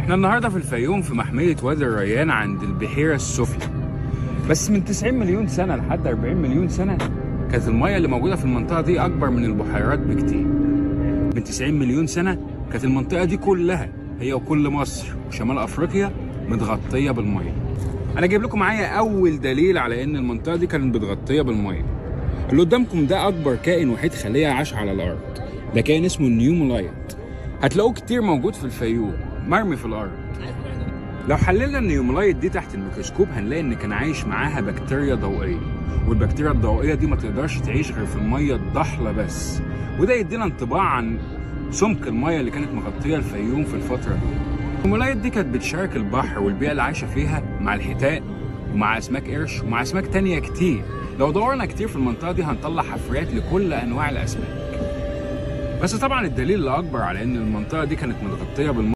احنا النهارده في الفيوم في محمية وادي الريان عند البحيرة السفلى. بس من 90 مليون سنة لحد 40 مليون سنة كانت المية اللي موجودة في المنطقة دي أكبر من البحيرات بكتير. من 90 مليون سنة كانت المنطقة دي كلها هي وكل مصر وشمال أفريقيا متغطية بالمية. أنا جايب لكم معايا أول دليل على إن المنطقة دي كانت متغطية بالمية. اللي قدامكم ده أكبر كائن وحيد خلية عاش على الأرض. ده كائن اسمه النيومولايت. هتلاقوه كتير موجود في الفيوم مرمي في الأرض. لو حللنا النيومولايت دي تحت الميكروسكوب هنلاقي ان كان عايش معاها بكتيريا ضوئيه، والبكتيريا الضوئيه دي ما تقدرش تعيش غير في الميه الضحله بس، وده يدينا انطباع عن سمك الميه اللي كانت مغطيه الفيوم في الفتره دي. النيومولايت دي كانت بتشارك البحر والبيئه اللي عايشه فيها مع الحيتان ومع اسماك قرش ومع اسماك تانية كتير. لو دورنا كتير في المنطقه دي هنطلع حفريات لكل انواع الاسماك. بس طبعا الدليل الاكبر على ان المنطقه دي كانت متغطيه بالميه